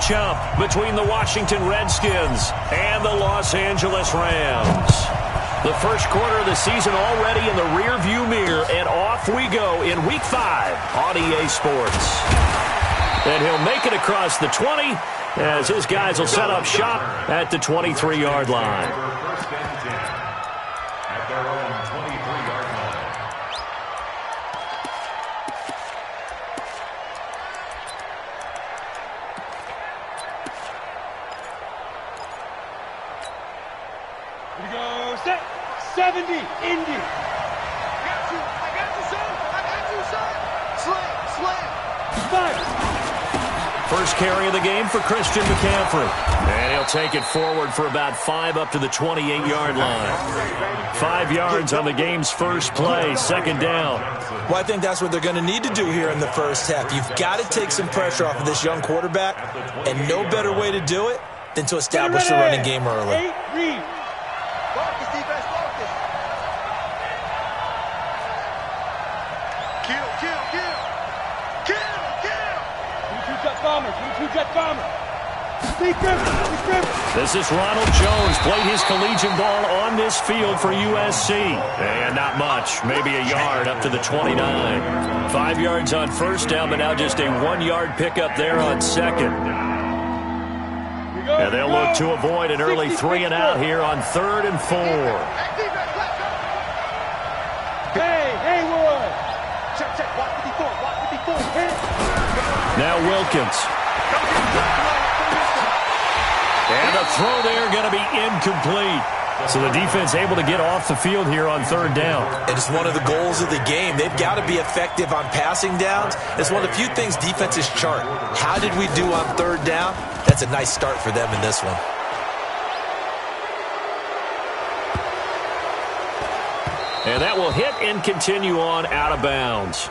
matchup between the Washington Redskins and the Los Angeles Rams. The first quarter of the season already in the rearview mirror, and off we go in Week 5 on EA Sports. And he'll make it across the 20 as his guys will set up shop at the 23-yard line. At their own 23-yard line. Here we go, set, 70, Indy. I got you, son. Slam. Fire. First carry of the game for Christian McCaffrey. And he'll take it forward for about 5 up to the 28-yard line. 5 yards on the game's first play, second down. Well, I think that's what they're going to need to do here in the first half. You've got to take some pressure off of this young quarterback, and no better way to do it than to establish the running game early. 8, read. Focus, defense, focus. Kill. Two-jet bomber. Speak river. This is Ronald Jones. Played his collegiate ball on this field for USC. And not much. Maybe a yard up to the 29. 5 yards on first down, but now just a 1-yard pickup there on second. And they'll look to avoid an early 3-and-out here on 3rd and 4. Hey, Haywood. Check. Watch 54. Hit it. Now Wilkins. And the throw there going to be incomplete. So the defense able to get off the field here on 3rd down. It is one of the goals of the game. They've got to be effective on passing downs. It's one of the few things defenses chart. How did we do on 3rd down? That's a nice start for them in this one. And that will hit and continue on out of bounds.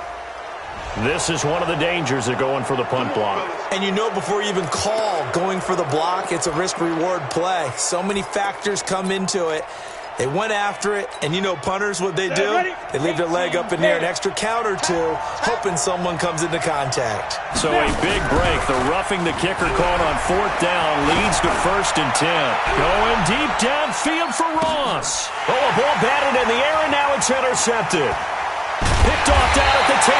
This is one of the dangers of going for the punt block. And you know before you even call going for the block, it's a risk-reward play. So many factors come into it. They went after it, and you know punters, what they do? They leave their leg up in the air an extra count or two, hoping someone comes into contact. So a big break. The roughing the kicker called on 4th down leads to 1st and 10. Going deep downfield for Ross. Oh, a ball batted in the air, and now it's intercepted. Picked off down at the 10.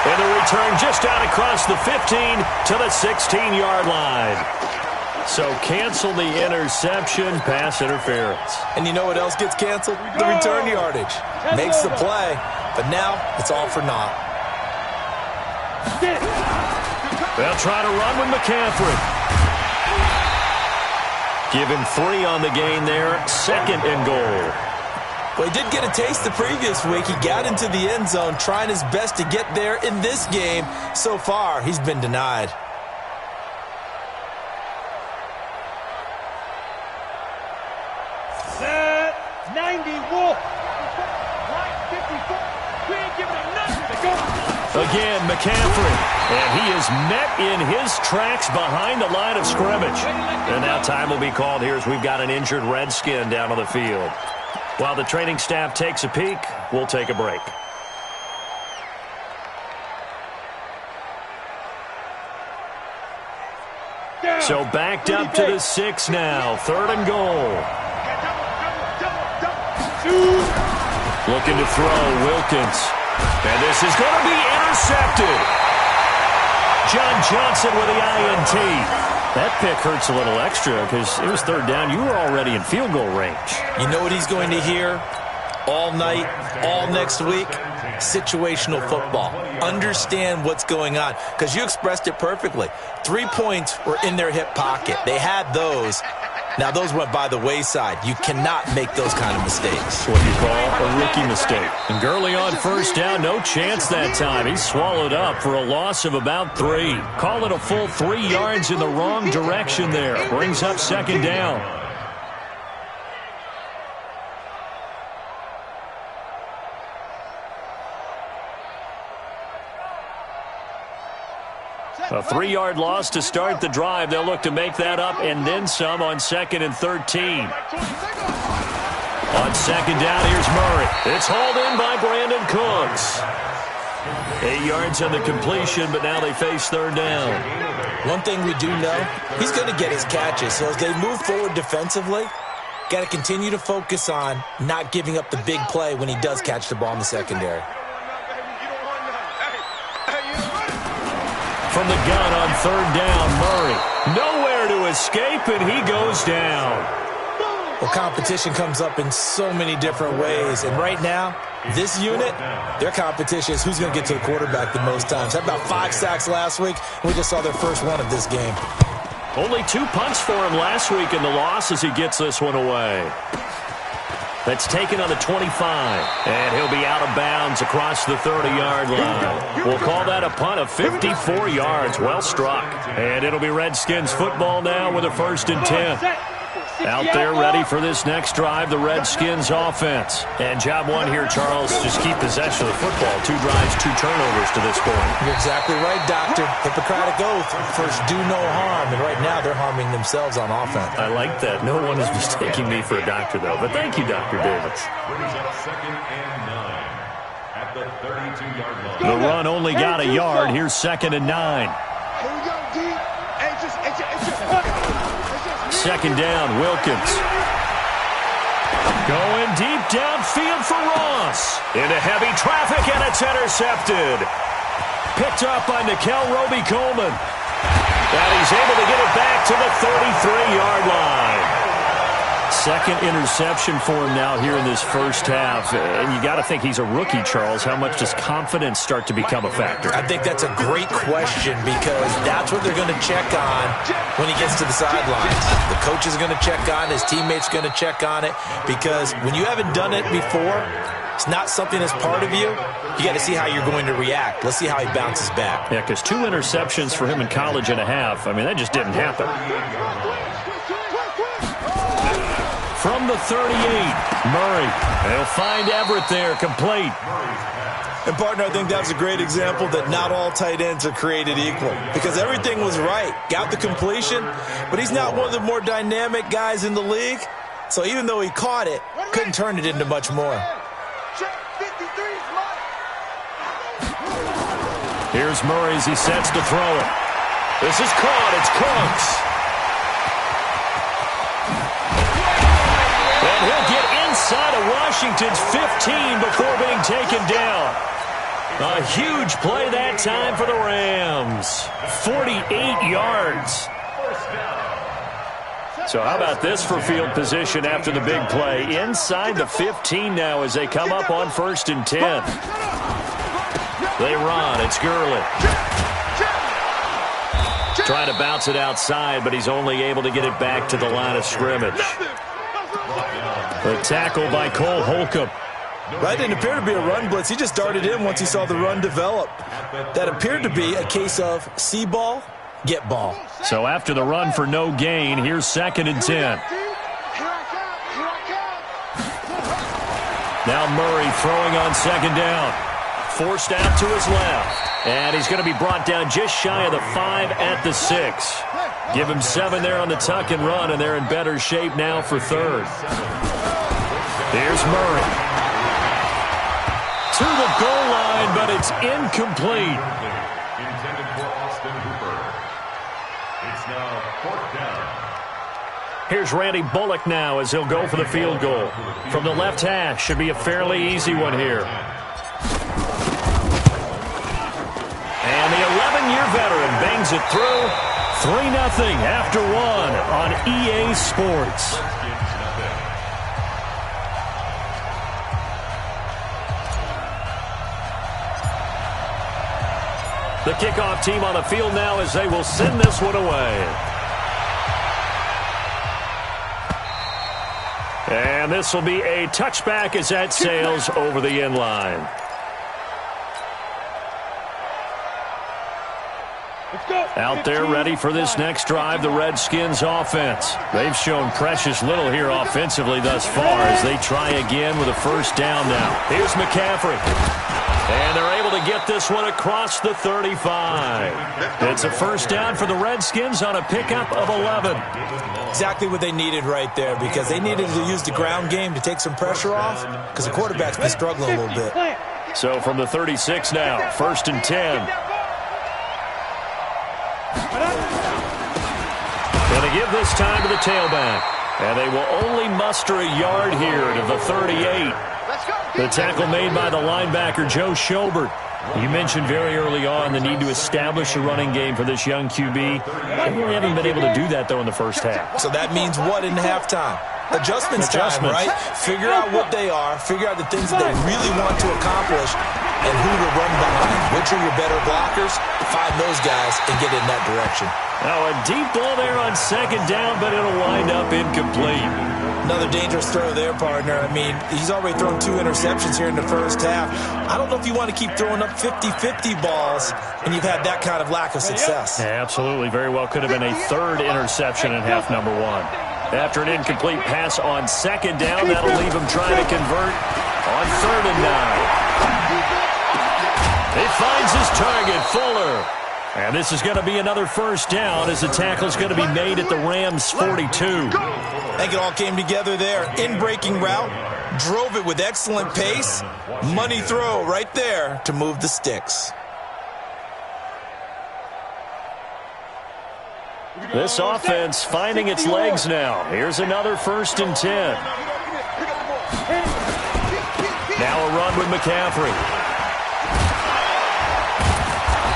And the return just out across the 15 to the 16-yard line. So cancel the interception, pass interference. And you know what else gets canceled? The return yardage. Makes the play, but now it's all for naught. They'll try to run with McCaffrey. Give him 3 on the gain there, 2nd and goal. Well, he did get a taste the previous week. He got into the end zone, trying his best to get there in this game. So far, he's been denied. Set 90 Wolf. Right 54. We ain't giving him nothing to go. Again, McCaffrey. And he is met in his tracks behind the line of scrimmage. And now time will be called here as we've got an injured Redskin down on the field. While the training staff takes a peek, we'll take a break. So backed up to the 6 now. 3rd and goal. Looking to throw, Wilkins. And this is going to be intercepted. John Johnson with the INT. That pick hurts a little extra because it was 3rd down. You were already in field goal range. You know what he's going to hear all night, all next week? Situational football. Understand what's going on because you expressed it perfectly. 3 points were in their hip pocket. They had those. Now, those went by the wayside. You cannot make those kind of mistakes. What you call a rookie mistake. And Gurley on 1st down, no chance that time. He's swallowed up for a loss of about 3. Call it a full 3 yards in the wrong direction there. Brings up 2nd down. A 3-yard loss to start the drive. They'll look to make that up and then some on 2nd and 13. On 2nd down, here's Murray. It's hauled in by Brandon Cooks. 8 yards on the completion, but now they face third down. One thing we do know, he's going to get his catches. So as they move forward defensively, got to continue to focus on not giving up the big play when he does catch the ball in the secondary. From the gun on third down, Murray. Nowhere to escape, and he goes down. Well, competition comes up in so many different ways. And right now, this unit, their competition is who's going to get to the quarterback the most times. Had about 5 sacks last week, and we just saw their first one of this game. Only 2 punts for him last week in the loss as he gets this one away. That's taken on the 25, and he'll be out of bounds across the 30-yard line. We'll call that a punt of 54 yards. Well struck. And it'll be Redskins football now with a 1st and 10. Out there ready for this next drive, the Redskins offense. And job one here, Charles, just keep possession of the football. 2 drives, 2 turnovers to this point. You're exactly right, Doctor. Hippocratic oath. First, do no harm. And right now, they're harming themselves on offense. I like that. No one is mistaking me for a doctor, though. But thank you, Dr. Davis. Brings up 2nd and 9 at the 32-yard line. The run only got a yard. Here's 2nd and 9. Here we go, D. Hey, just 2nd down, Wilkins. Going deep downfield for Ross. Into heavy traffic, and it's intercepted. Picked up by Nickel Roby-Coleman. And he's able to get it back to the 33-yard line. 2nd interception for him now here in this first half. And you got to think he's a rookie, Charles. How much does confidence start to become a factor? I think that's a great question because that's what they're going to check on when he gets to the sidelines. The coach is going to check on, his teammates going to check on it, because when you haven't done it before, it's not something that's part of you. You got to see how you're going to react. Let's see how he bounces back. Yeah, because 2 interceptions for him in college and a half. I mean, that just didn't happen. From the 38, Murray. They'll find Everett there, complete. And, partner, I think that was a great example that not all tight ends are created equal because everything was right. Got the completion, but he's not one of the more dynamic guys in the league. So even though he caught it, couldn't turn it into much more. Here's Murray as he sets to throw it. This is caught. It's Cooks. And he'll get inside of Washington's 15 before being taken down. A huge play that time for the Rams. 48 yards. So how about this for field position after the big play? Inside the 15 now as they come up on 1st and 10. They run. It's Gurley. Trying to bounce it outside, but he's only able to get it back to the line of scrimmage. The tackle by Cole Holcomb. Right, didn't appear to be a run blitz. He just darted in once he saw the run develop. That appeared to be a case of see ball, get ball. So after the run for no gain, here's 2nd and 10. Now Murray throwing on 2nd down. Forced out to his left. And he's going to be brought down just shy of the 5 at the 6. Give him 7 there on the tuck and run, and they're in better shape now for 3rd. Here's Murray. To the goal line, but it's incomplete. Intended for Austin Hooper. It's now 4th down. Here's Randy Bullock now as he'll go for the field goal. From the left hash, should be a fairly easy one here. And the 11-year veteran bangs it through. 3-0 after 1 on EA Sports. The kickoff team on the field now as they will send this one away. And this will be a touchback as that sails over the end line. Out there ready for this next drive, the Redskins offense. They've shown precious little here offensively thus far as they try again with a 1st down now. Here's McCaffrey. And they're able to get this one across the 35. It's a 1st down for the Redskins on a pickup of 11. Exactly what they needed right there because they needed to use the ground game to take some pressure off because the quarterback's been struggling a little bit. So from the 36 now, 1st and 10. Going to give this time to the tailback. And they will only muster a yard here to the 38. The tackle made by the linebacker, Joe Schobert. You mentioned very early on the need to establish a running game for this young QB. They really haven't been able to do that, though, in the first half. So that means what in halftime? Adjustments time, right? Figure out what they are, figure out the things that they really want to accomplish, and who to run behind. Which are your better blockers? Find those guys and get in that direction. Now a deep ball there on 2nd down, but it'll wind up incomplete. Another dangerous throw there, partner. I mean, he's already thrown 2 interceptions here in the first half. I don't know if you want to keep throwing up 50-50 balls, and you've had that kind of lack of success. Yeah, absolutely. Very well could have been a 3rd interception in half number 1. After an incomplete pass on 2nd down, that'll leave him trying to convert on 3rd and 9. He finds his target, Fuller. And this is going to be another 1st down as the tackle's going to be made at the Rams' 42. I think it all came together there. In-breaking route, drove it with excellent pace. Money throw right there to move the sticks. This offense finding its legs now. Here's another 1st and 10. Now a run with McCaffrey.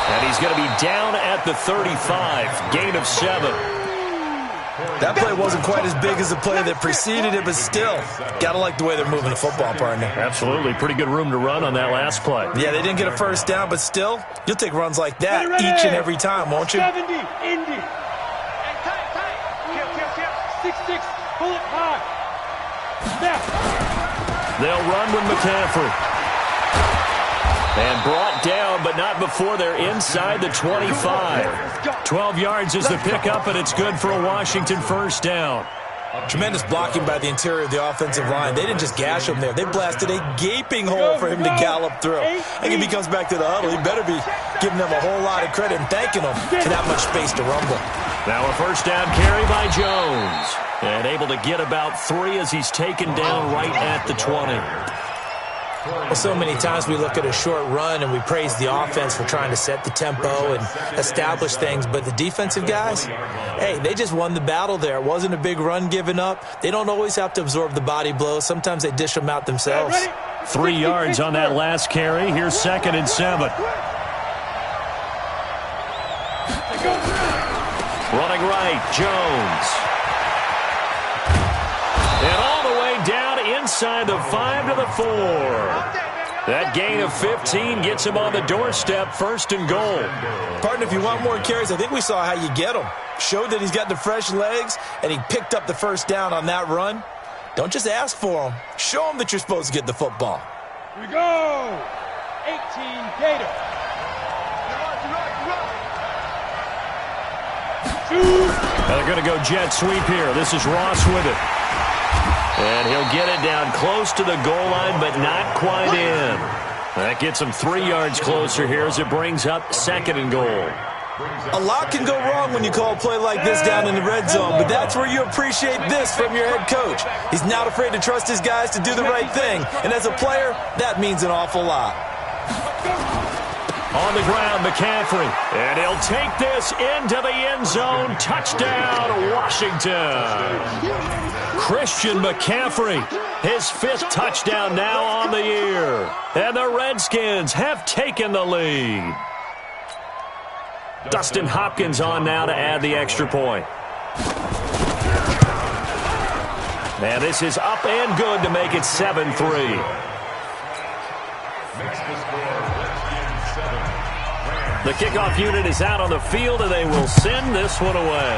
And he's going to be down at the 35. Gain of 7. That play wasn't quite as big as the play that preceded it, but still, got to like the way they're moving the football, partner. Absolutely. Pretty good room to run on that last play. Yeah, they didn't get a 1st down, but still, you'll take runs like that each and every time, won't you? 70, Indy. 6-6, pull it high. Snap. They'll run with McCaffrey. And brought down, but not before they're inside the 25. 12 yards is the pickup, and it's good for a Washington 1st down. Tremendous blocking by the interior of the offensive line. They didn't just gash him there. They blasted a gaping hole for him to gallop through. I think if he comes back to the huddle, he better be giving them a whole lot of credit and thanking them for that much space to rumble. Now a 1st down carry by Jones. And able to get about 3 as he's taken down right at the 20. Well, so many times we look at a short run and we praise the offense for trying to set the tempo and establish things, but the defensive guys, hey, they just won the battle there. It wasn't a big run given up. They don't always have to absorb the body blows. Sometimes they dish them out themselves. 3 yards on that last carry. Here's 2nd and 7. Running right, Jones. And all the way down inside the 5 to the 4. That gain of 15 gets him on the doorstep, 1st and goal. Partner, if you want more carries, I think we saw how you get them. Showed that he's got the fresh legs, and he picked up the 1st down on that run. Don't just ask for them. Show them that you're supposed to get the football. Here we go. 18 Gator. Now they're going to go jet sweep here. This is Ross with it. And he'll get it down close to the goal line, but not quite in. That gets him 3 yards closer here as it brings up 2nd and goal. A lot can go wrong when you call a play like this down in the red zone, but that's where you appreciate this from your head coach. He's not afraid to trust his guys to do the right thing, and as a player, that means an awful lot. On the ground, McCaffrey. And he'll take this into the end zone. Touchdown, Washington. Christian McCaffrey, his 5th touchdown now on the year. And the Redskins have taken the lead. Dustin Hopkins on now to add the extra point. And this is up and good to make it 7-3. The kickoff unit is out on the field, and they will send this one away.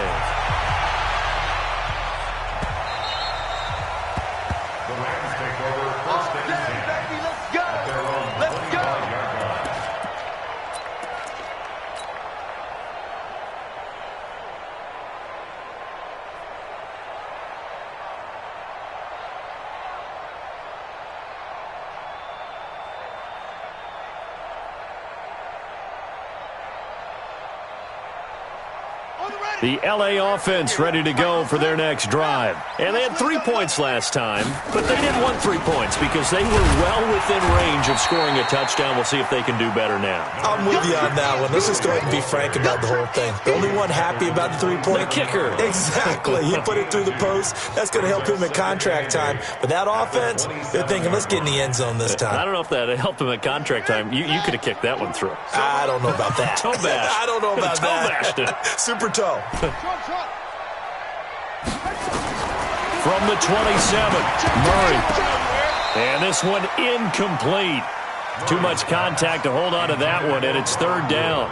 The Rams take over 1st and 10. Let's go. Let's go. On the right. The LA offense ready to go for their next drive. And they had 3 points last time, but they didn't want 3 points because they were well within range of scoring a touchdown. We'll see if they can do better now. I'm with you on that one. Let's just go ahead and be frank about the whole thing. The only one happy about the 3-point? The kicker. Exactly. He put it through the post. That's going to help him at contract time. But that offense, they're thinking, let's get in the end zone this time. I don't know if that helped him at contract time. You could have kicked that one through. I don't know about that. Toe bash. I don't know about toe that. Bashed it. Super toe. From the 27, Murray. And this one incomplete. Too much contact to hold on to that one, and it's 3rd down.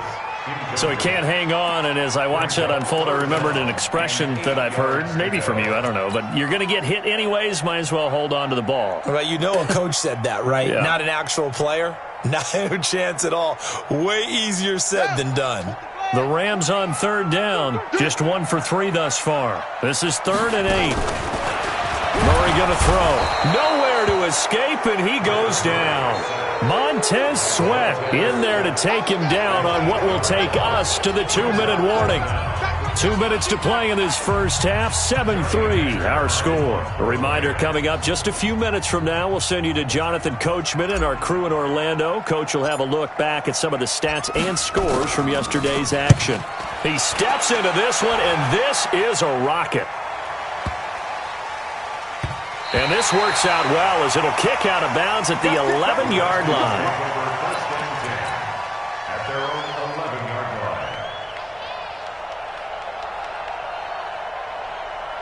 So he can't hang on, and as I watch that unfold, I remembered an expression that I've heard, maybe from you, I don't know, but you're going to get hit anyways, might as well hold on to the ball. Well, you know a coach said that, right? Yeah. Not an actual player. No chance at all. Way easier said than done. The Rams on 3rd down, just 1 for 3 thus far. This is 3rd and 8. Murray going to throw. Nowhere to escape, and he goes down. Montez Sweat in there to take him down on what will take us to the 2-minute warning. 2 minutes to play in this first half, 7-3 our score. A reminder coming up just a few minutes from now, we'll send you to Jonathan Coachman and our crew in Orlando. Coach will have a look back at some of the stats and scores from yesterday's action. He steps into this one, and this is a rocket. And this works out well as it'll kick out of bounds at the 11-yard line. At their own 11-yard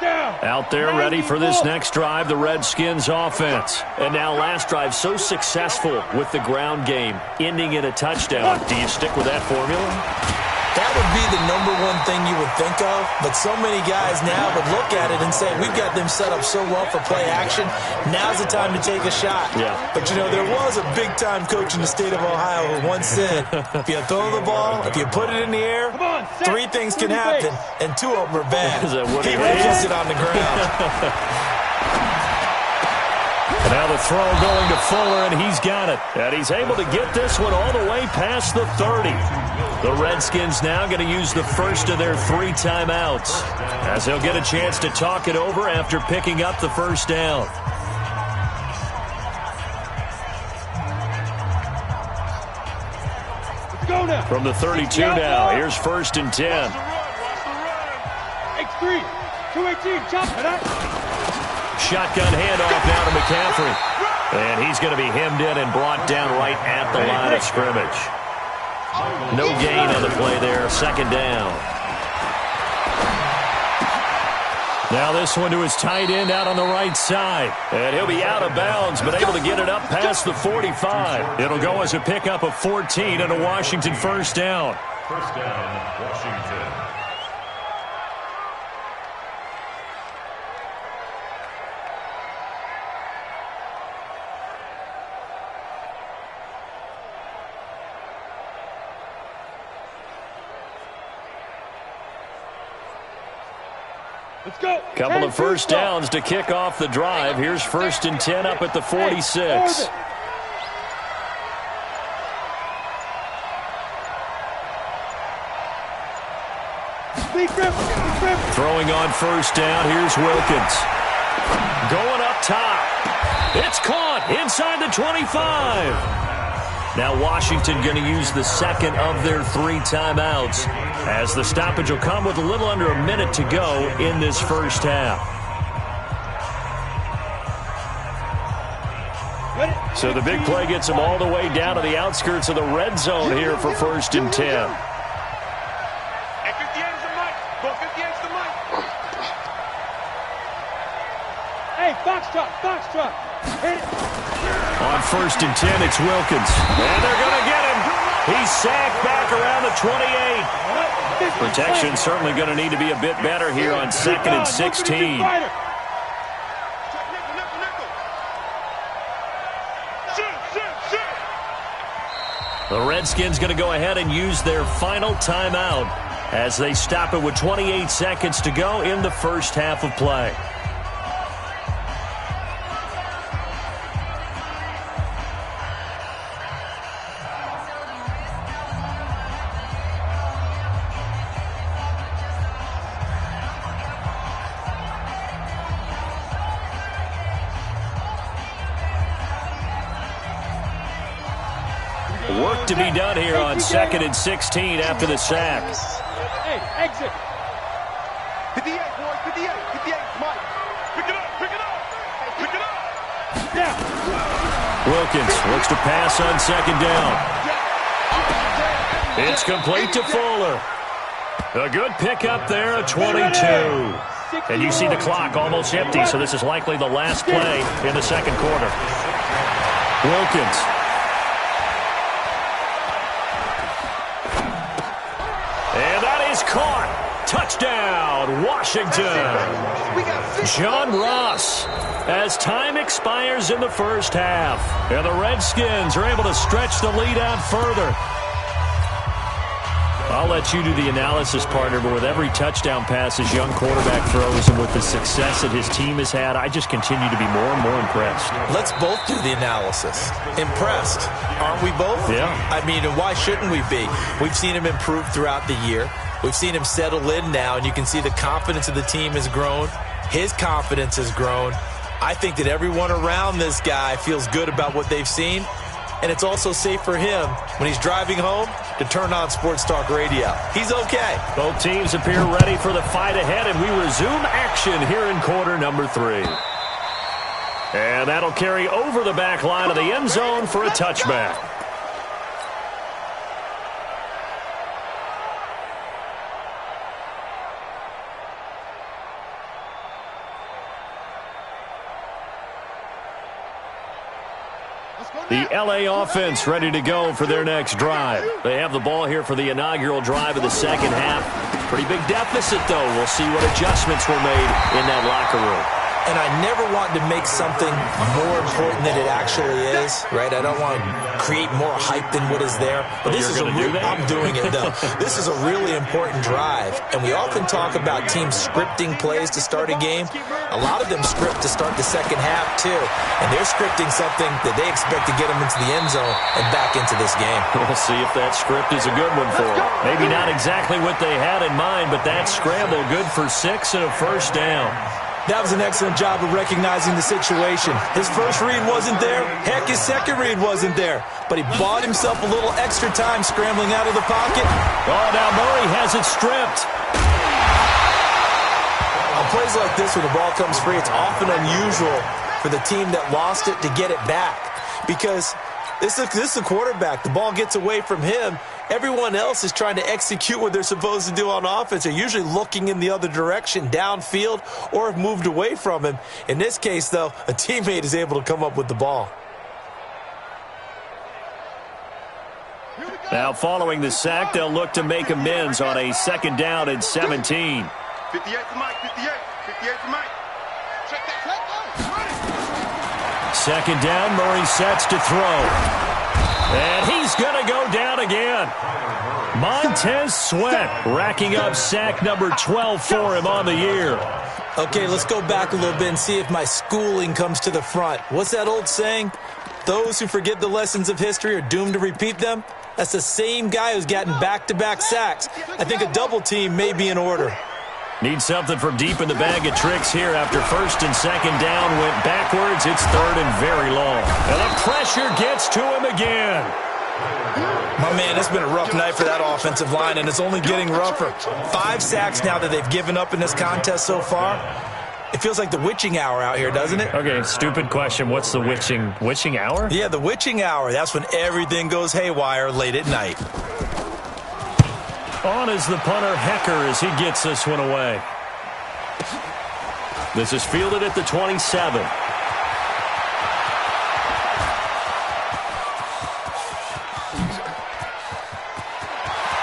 line. Out there ready for this next drive, the Redskins offense. And now last drive so successful with the ground game, ending in a touchdown. Do you stick with that formula? That would be the number one thing you would think of, but so many guys now would look at it and say, we've got them set up so well for play action, now's the time to take a shot. Yeah. But, you know, there was a big-time coach in the state of Ohio who once said, if you throw the ball, if you put it in the air, 3 things can happen, and 2 of them are bad. Is that what he it released is? it on the ground. And now the throw going to Fuller, and he's got it. And he's able to get this one all the way past the 30. The Redskins now going to use the first of their 3 timeouts, as they'll get a chance to talk it over after picking up the first down. Let's go now. From the 32 now, here's 1st and 10. X3, 218, chop it up. Shotgun handoff now to McCaffrey. And he's going to be hemmed in and brought down right at the line of scrimmage. No gain on the play there, 2nd down. Now this one to his tight end out on the right side. And he'll be out of bounds, but able to get it up past the 45. It'll go as a pickup of 14 and a Washington 1st down. 1st down, Washington. Let's go. Couple of 1st downs to kick off the drive. Here's 1st and 10 up at the 46. Throwing on 1st down, here's Wilkins. Going up top. It's caught inside the 25. Now Washington going to use the 2nd of their 3 timeouts, as the stoppage will come with a little under a minute to go in this first half. So the big play gets them all the way down to the outskirts of the red zone here for 1st and 10. Hey, box truck. Hit it. On 1st and 10, it's Wilkins. And they're going to get him. He's sacked back around the 28. Protection certainly going to need to be a bit better here on 2nd and 16. The Redskins going to go ahead and use their final timeout as they stop it with 28 seconds to go in the first half of play. to be done here on 2nd and 16 after the sack. Hey, exit. 58, boys, 58, 58, Mike. Pick it up, pick it up, pick it up. Down. Wilkins looks to pass on 2nd down. It's complete to Fuller. A good pickup there, a 22. And you see the clock almost empty, so this is likely the last play in the 2nd quarter. Wilkins. And that is caught. Touchdown, Washington. John Ross, as time expires in the first half, and the Redskins are able to stretch the lead out further. I'll let you do the analysis, partner, but with every touchdown pass his young quarterback throws and with the success that his team has had, I just continue to be more and more impressed. Let's both do the analysis. Impressed. Aren't we both? Yeah. I mean, and why shouldn't we be? We've seen him improve throughout the year. We've seen him settle in now, and you can see the confidence of the team has grown. His confidence has grown. I think that everyone around this guy feels good about what they've seen. And it's also safe for him when he's driving home to turn on Sports Talk Radio. He's okay. Both teams appear ready for the fight ahead, and we resume action here in quarter number 3. And that'll carry over the back line of the end zone for a touchback. The LA offense ready to go for their next drive. They have the ball here for the inaugural drive of the 2nd half. Pretty big deficit, though. We'll see what adjustments were made in that locker room. And I never want to make something more important than it actually is, right? I don't want to create more hype than what is there. But this is I'm doing it, though. This is a really important drive. And we often talk about teams scripting plays to start a game. A lot of them script to start the 2nd half, too. And they're scripting something that they expect to get them into the end zone and back into this game. We'll see if that script is a good one for them. Maybe not exactly what they had in mind, but that scramble good for 6 and a first down. That was an excellent job of recognizing the situation. His first read wasn't there. Heck, his second read wasn't there. But he bought himself a little extra time scrambling out of the pocket. Oh, now Murray has it stripped. On plays like this where the ball comes free, it's often unusual for the team that lost it to get it back. Because this is a quarterback. The ball gets away from him. Everyone else is trying to execute what they're supposed to do on offense. They're usually looking in the other direction, downfield, or have moved away from him. In this case, though, a teammate is able to come up with the ball. Now, following the sack, they'll look to make amends on a 2nd down and 17. 58 for Mike, 58. 58 for Mike. Check that. 2nd down, Murray sets to throw. And he's going to go down again. Montez Sweat racking up sack number 12 for him on the year. Okay, let's go back a little bit and see if my schooling comes to the front. What's that old saying? Those who forget the lessons of history are doomed to repeat them. That's the same guy who's gotten back-to-back sacks. I think a double team may be in order. Need something from deep in the bag of tricks here after 1st and 2nd down went backwards. It's 3rd and very long. And the pressure gets to him again. My man, it's been a rough night for that offensive line, and it's only getting rougher. 5 sacks now that they've given up in this contest so far. It feels like the witching hour out here, doesn't it? Okay, stupid question. What's the witching hour? Yeah, the witching hour. That's when everything goes haywire late at night. On is the punter, Hecker, as he gets this one away. This is fielded at the 27.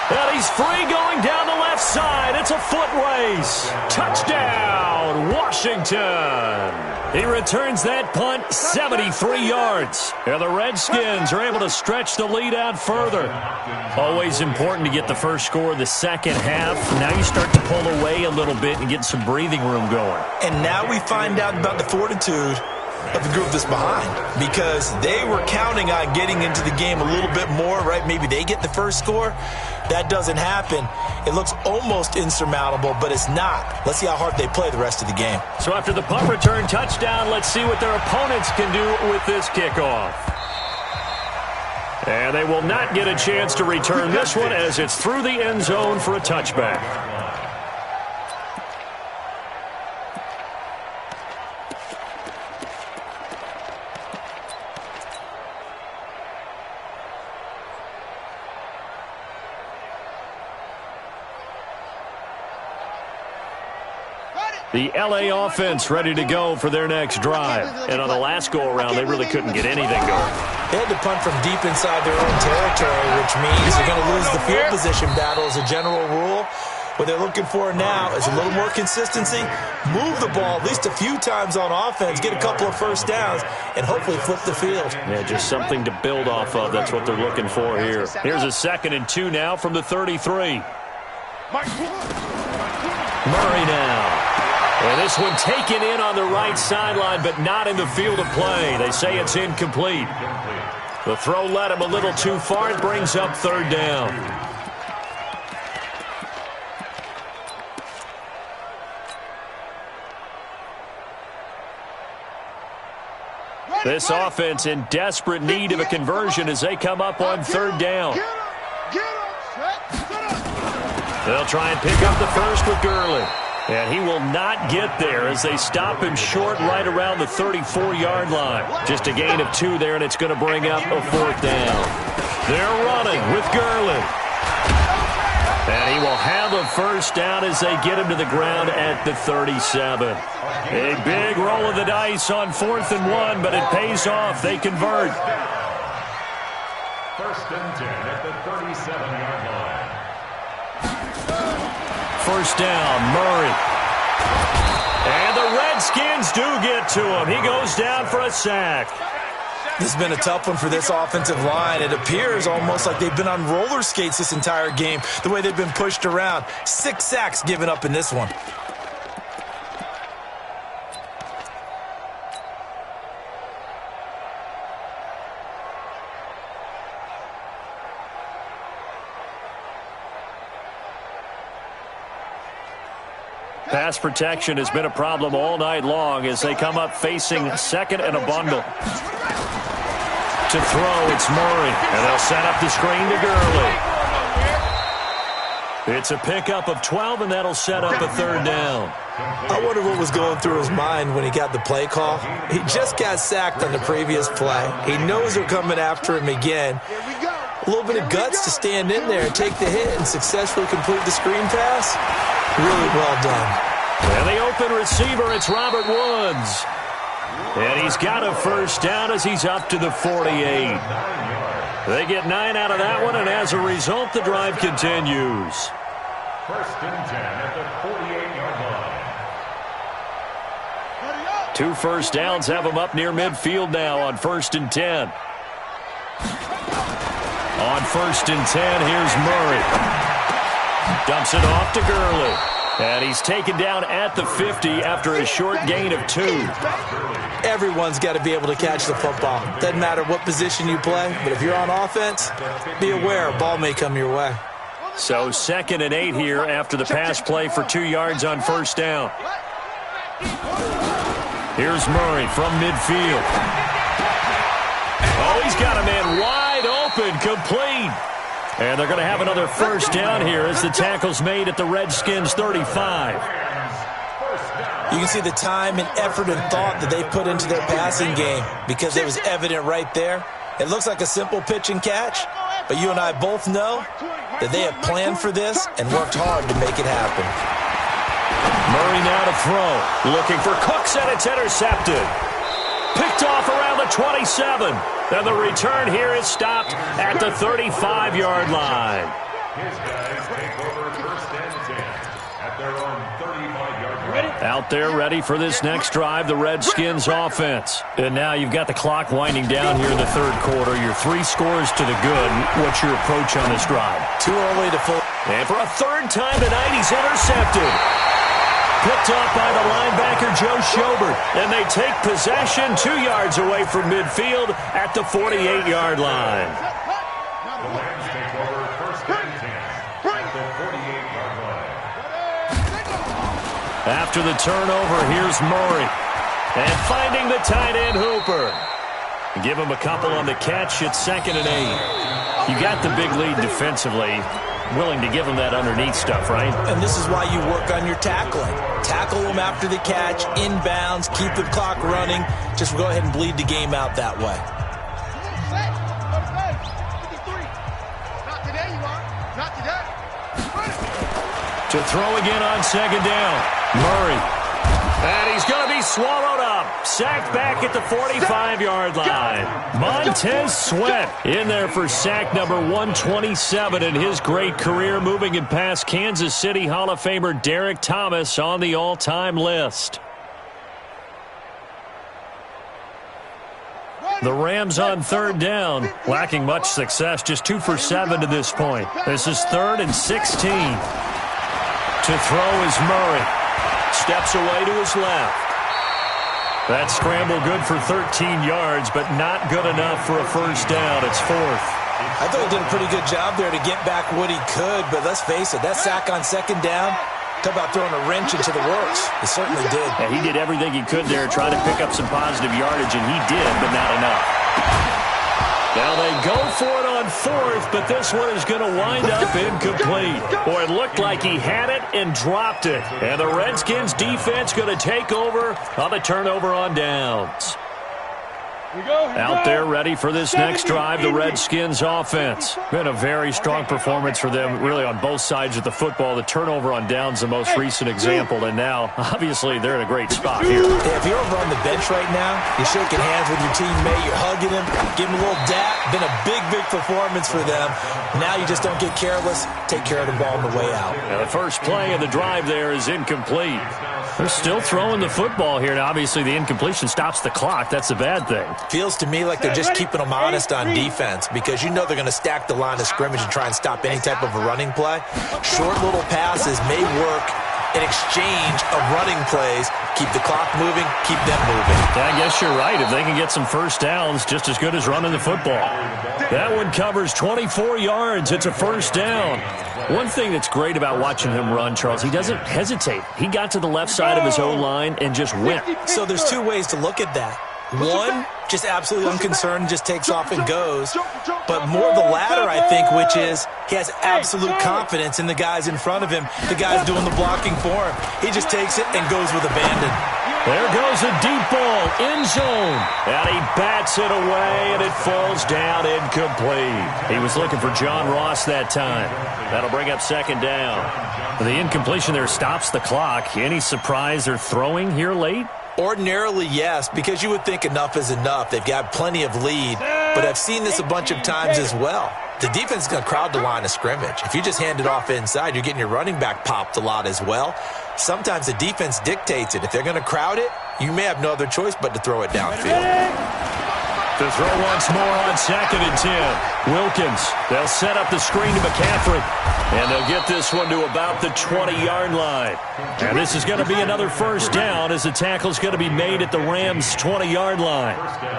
And he's free going down the left side. It's a foot race. Touchdown, Washington. He returns that punt 73 yards. And the Redskins are able to stretch the lead out further. Always important to get the first score of the 2nd half. Now you start to pull away a little bit and get some breathing room going. And now we find out about the fortitude of the group that's behind, because they were counting on getting into the game a little bit more, right? Maybe they get the first score. That doesn't happen. It looks almost insurmountable, but it's not. Let's see how hard they play the rest of the game. So after the punt return touchdown, let's see what their opponents can do with this kickoff. And they will not get a chance to return this one as it's through the end zone for a touchback. The LA offense ready to go for their next drive. And on the last go-around, they really couldn't get anything going. They had to punt from deep inside their own territory, which means they're going to lose the field position battle as a general rule. What they're looking for now is a little more consistency, move the ball at least a few times on offense, get a couple of first downs, and hopefully flip the field. Yeah, just something to build off of. That's what they're looking for here. Here's a 2nd and 2 now from the 33. Murray now. And this one taken in on the right sideline, but not in the field of play. They say it's incomplete. The throw led him a little too far. It brings up 3rd down. This offense in desperate need of a conversion as they come up on 3rd down. They'll try and pick up the first with Gurley. And he will not get there as they stop him short right around the 34-yard line. Just a gain of 2 there, and it's going to bring up a 4th down. They're running with Gurley. And he will have a first down as they get him to the ground at the 37. A big roll of the dice on 4th and 1, but it pays off. They convert. 1st and 10 at the 37-yard line. First down, Murray. And the Redskins do get to him. He goes down for a sack. This has been a tough one for this offensive line. It appears almost like they've been on roller skates this entire game, the way they've been pushed around. 6 sacks given up in this one. Pass protection has been a problem all night long as they come up facing 2nd and a bundle. To throw, it's Murray, and they'll set up the screen to Gurley. It's a pickup of 12, and that'll set up a 3rd down. I wonder what was going through his mind when he got the play call. He just got sacked on the previous play. He knows they're coming after him again. A little bit of guts to stand in there and take the hit and successfully complete the screen pass. Really well done. And the open receiver, it's Robert Woods. And he's got a first down as he's up to the 48. They get 9 out of that one, and as a result, the drive continues. 1st and 10 at the 48-yard line. 2 first downs have them up near midfield now on 1st and 10. On 1st and 10, here's Murray. Dumps it off to Gurley. And he's taken down at the 50 after a short gain of 2. Everyone's got to be able to catch the football. Doesn't matter what position you play, but if you're on offense, be aware a ball may come your way. So 2nd and 8 here after the pass play for 2 yards on 1st down. Here's Murray from midfield. Oh, he's got a man wide open, complete. And they're going to have another first down here as the tackle's made at the Redskins' 35. You can see the time and effort and thought that they put into their passing game because it was evident right there. It looks like a simple pitch and catch, but you and I both know that they have planned for this and worked hard to make it happen. Murray now to throw. Looking for Cooks, and it's intercepted. Picked off around the 27. Then the return here is stopped at the 35-yard line. His guys take over 1st and 10 at their own 35-yard line. Out there ready for this next drive, the Redskins offense. And now you've got the clock winding down here in the 3rd quarter. You're 3 scores to the good. What's your approach on this drive? Too early to full. And for a 3rd time tonight, he's intercepted. Picked off by the linebacker, Joe Schobert. And they take possession 2 yards away from midfield at the 48-yard line. The Rams take over 1st and 10 at the 48-yard line. After the turnover, here's Murray. And finding the tight end, Hooper. Give him a couple on the catch. It's 2nd and 8. You got the big lead defensively. Willing to give him that underneath stuff, right? And this is why you work on your tackling. Tackle them after the catch, inbounds, keep the clock running. Just go ahead and bleed the game out that way. Not today, you are. Not today. To throw again on 2nd down. Murray. And he's going to be swallowed up. Sacked back at the 45-yard line. Montez Sweat in there for sack number 127 in his great career, moving it past Kansas City Hall of Famer Derek Thomas on the all-time list. The Rams on 3rd down, lacking much success, just 2 for 7 to this point. This is 3rd and 16. To throw is Murray. Steps away to his left. That scramble good for 13 yards, but not good enough for a first down. It's 4th. I thought he did a pretty good job there to get back what he could, but let's face it, that sack on 2nd down, talk about throwing a wrench into the works. He certainly did. Yeah, he did everything he could there, trying to pick up some positive yardage, and he did, but not enough. Now they go for it on 4th, but this one is going to wind up incomplete. Boy, it looked like he had it and dropped it. And the Redskins defense going to take over on the turnover on downs. Out there ready for this next drive, the Redskins offense. Been a very strong performance for them, really on both sides of the football. The turnover on downs, the most recent example, and now, obviously, they're in a great spot here. Yeah, if you're over on the bench right now, you're shaking hands with your teammate, you're hugging him, giving him a little dap. Been a big, big performance for them. Now you just don't get careless. Take care of the ball on the way out. Now, the first play of the drive there is incomplete. They're still throwing the football here. Now, obviously, the incompletion stops the clock. That's a bad thing. Feels to me like they're just keeping them honest on defense because you know they're going to stack the line of scrimmage and try and stop any type of a running play. Short little passes may work in exchange of running plays. Keep the clock moving, keep them moving. I guess you're right. If they can get some first downs, just as good as running the football. That one covers 24 yards. It's a first down. One thing that's great about watching him run, Charles, he doesn't hesitate. He got to the left side of his O-line and just went. So there's 2 ways to look at that. One, just absolutely unconcerned, just takes off and goes. But more the latter, I think, which is he has absolute confidence in the guys in front of him, the guys doing the blocking for him. He just takes it and goes with abandon. There goes a deep ball, end zone. And he bats it away, and it falls down incomplete. He was looking for John Ross that time. That'll bring up 2nd down. The incompletion there stops the clock. Any surprise they're throwing here late? Ordinarily, yes, because you would think enough is enough. They've got plenty of lead, but I've seen this a bunch of times as well. The defense is going to crowd the line of scrimmage. If you just hand it off inside, you're getting your running back popped a lot as well. Sometimes the defense dictates it. If they're going to crowd it, you may have no other choice but to throw it downfield. To throw once more on 2nd and 10. Wilkins, they'll set up the screen to McCaffrey. And they'll get this one to about the 20-yard line. And this is going to be another first down as the tackle's going to be made at the Rams' 20-yard line.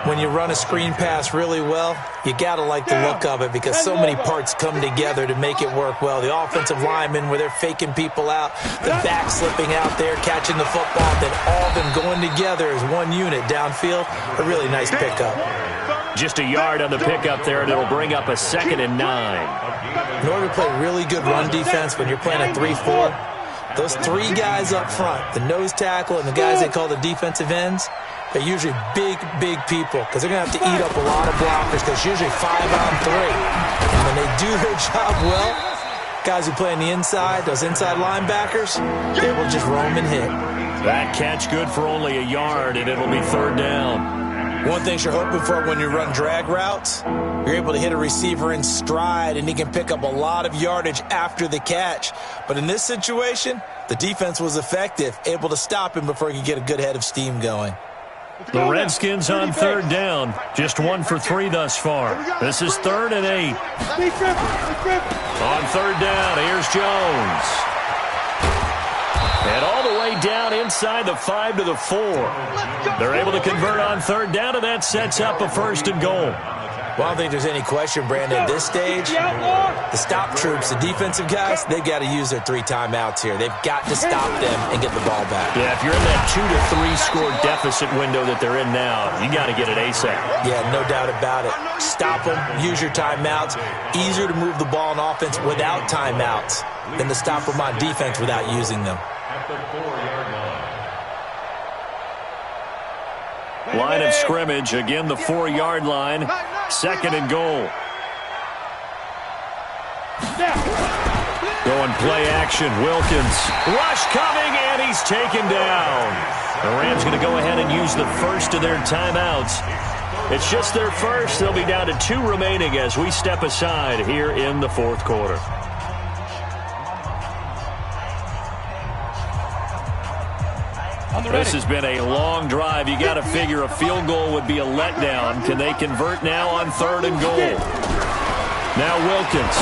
When you run a screen pass really well, you got to like the look of it because so many parts come together to make it work well. The offensive linemen where they're faking people out, the back slipping out there, catching the football, then all of them going together as one unit downfield. A really nice pickup. Just a yard on the pickup there, and it'll bring up a 2nd and 9. In order to play really good run defense when you're playing a 3-4, those 3 guys up front, the nose tackle and the guys they call the defensive ends, they're usually big, big people because they're going to have to eat up a lot of blockers because it's usually 5-on-3. And when they do their job well, guys who play on the inside, those inside linebackers, they will just roam and hit. That catch good for only a yard, and it'll be 3rd down. One thing you're hoping for when you run drag routes, you're able to hit a receiver in stride, and he can pick up a lot of yardage after the catch. But in this situation, the defense was effective, able to stop him before he could get a good head of steam going. The Redskins on 3rd down, just 1 for 3 thus far. This is 3rd and 8. On 3rd down, here's Jones. And all the way down inside the 5 to the 4. They're able to convert on 3rd down, and that sets up a 1st and goal. Well, I don't think there's any question, Brandon, at this stage, the stop troops, the defensive guys, they've got to use their 3 timeouts here. They've got to stop them and get the ball back. Yeah, if you're in that 2 to 3 score deficit window that they're in now, you got to get it ASAP. Yeah, no doubt about it. Stop them, use your timeouts. Easier to move the ball on offense without timeouts than to stop them on defense without using them. At the 4-yard line. Line of scrimmage, again the 4-yard line. 2nd and goal. Going play action, Wilkins. Rush coming, and he's taken down. The Rams going to go ahead and use the first of their timeouts. It's just their first. They'll be down to 2 remaining as we step aside here in the 4th quarter. This has been a long drive. You got to figure a field goal would be a letdown. Can they convert now on 3rd and goal? Now Wilkins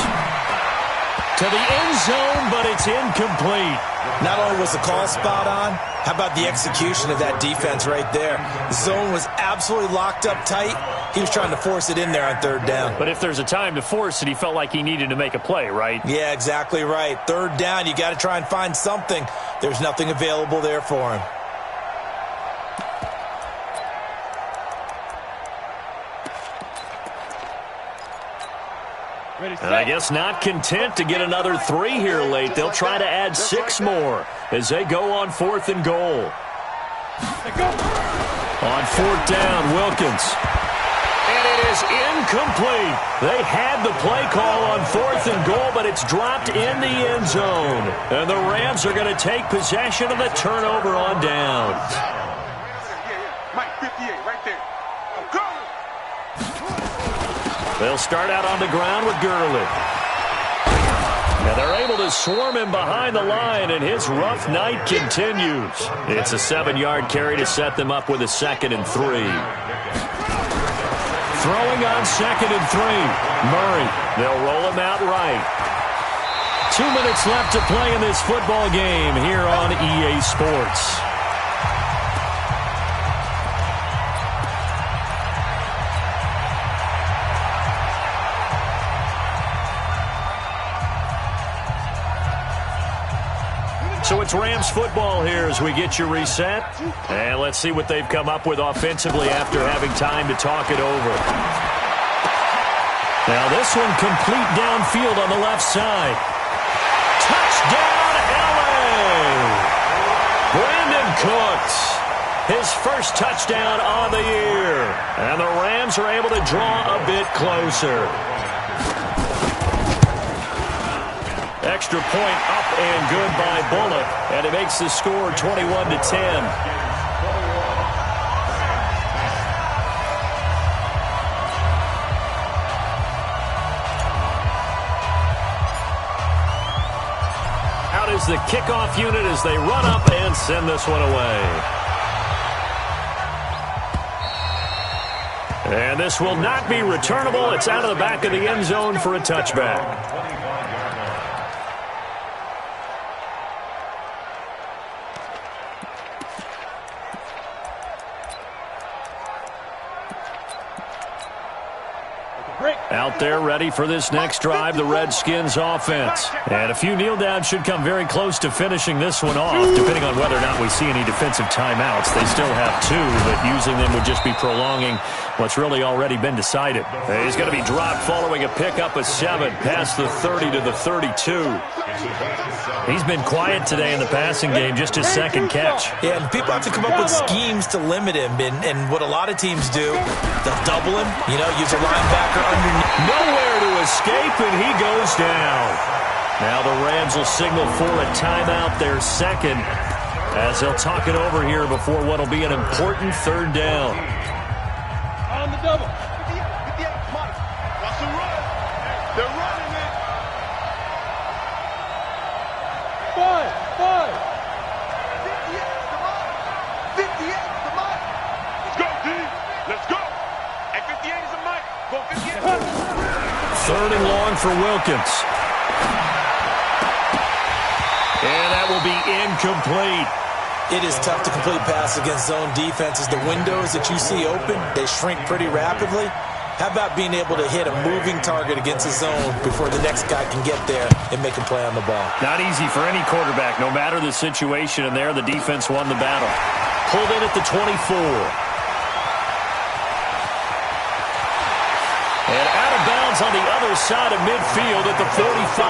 to the end zone, but it's incomplete. Not only was the call spot on, how about the execution of that defense right there? The zone was absolutely locked up tight. He was trying to force it in there on 3rd down. But if there's a time to force it, he felt like he needed to make a play, right? Yeah, exactly right. 3rd down, you got to try and find something. There's nothing available there for him. And I guess not content to get another 3 here late. They'll try to add 6 more as they go on 4th and goal. On 4th down, Wilkins. And it is incomplete. They had the play call on 4th and goal, but it's dropped in the end zone. And the Rams are going to take possession of the turnover on downs. Mike, 58, right there. I'm coming. They'll start out on the ground with Gurley. And they're able to swarm him behind the line, and his rough night continues. It's a 7-yard carry to set them up with a 2nd and 3. Throwing on 2nd and 3. Murray. They'll roll him out right. 2 minutes left to play in this football game here on EA Sports. So it's Rams football here as we get you reset. And let's see what they've come up with offensively after having time to talk it over. Now this one complete downfield on the left side. Touchdown, LA! Brandon Cooks, his first touchdown on the year. And the Rams are able to draw a bit closer. Extra point up and good by Bullock, and it makes the score 21-10. Out is the kickoff unit as they run up and send this one away. And this will not be returnable. It's out of the back of the end zone for a touchback. Out there ready for this next drive, the Redskins offense. And a few kneel downs should come very close to finishing this one off, depending on whether or not we see any defensive timeouts. They still have 2, but using them would just be prolonging what's really already been decided. He's going to be dropped following a pickup of 7 past the 30 to the 32. He's been quiet today in the passing game, just his 2nd catch. Yeah, and people have to come up with schemes to limit him, and what a lot of teams do, they'll double him, use a linebacker underneath. Nowhere to escape, and he goes down. Now the Rams will signal for a timeout, their 2nd, as they'll talk it over here before what will be an important 3rd down. On the double. 58, Mike. Watch them run. They're running it. 5. 58, come on. 58, come on. Let's go, D. Let's go. At 58 is a Mike. Go 58. 3rd and long for Wilkins. And that will be incomplete. It is tough to complete pass against zone defenses. The windows that you see open, they shrink pretty rapidly. How about being able to hit a moving target against the zone before the next guy can get there and make a play on the ball? Not easy for any quarterback, no matter the situation, and there the defense won the battle. Pulled in at the 24. And out of bounds on the other side of midfield at the 45.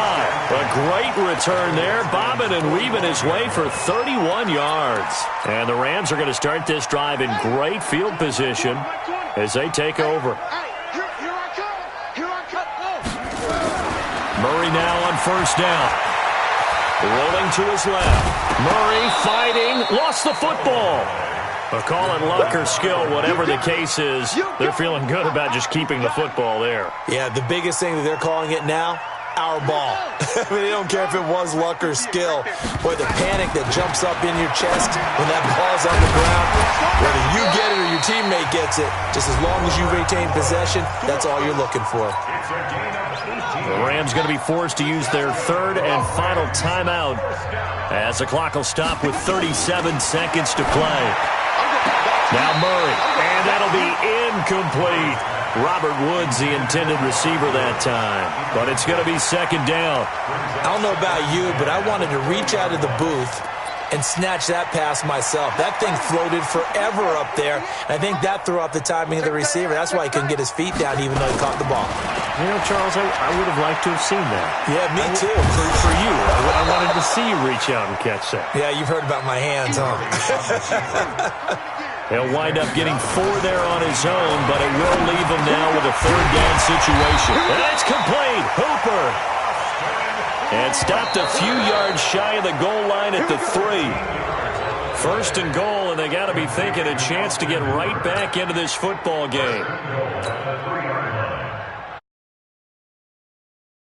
A great return there, bobbing and weaving his way for 31 yards. And the Rams are going to start this drive in great field position as they take over. Murray now on first down. Rolling to his left. Murray fighting, lost the football. But call it luck or skill, whatever the case is, they're feeling good about just keeping the football there. Yeah, the biggest thing that they're calling it now, our ball. I mean, they don't care if it was luck or skill. Boy, the panic that jumps up in your chest when that ball's on the ground, whether you get it or your teammate gets it, just as long as you retain possession, that's all you're looking for. The Rams going to be forced to use their third and final timeout as the clock will stop with 37 seconds to play. Now Murray, and that'll be incomplete. Robert Woods, the intended receiver that time. But it's going to be second down. I don't know about you, but I wanted to reach out of the booth and snatch that pass myself. That thing floated forever up there. I think that threw off the timing of the receiver. That's why he couldn't get his feet down even though he caught the ball. You know, Charles, I would have liked to have seen that. Yeah, me too. For you, I wanted to see you reach out and catch that. Yeah, you've heard about my hands, huh? He'll wind up getting 4 there on his own, but it will leave him now with a third down situation. And it's complete. Hooper. And stopped a few yards shy of the goal line at the 3. First and goal, and they got to be thinking a chance to get right back into this football game.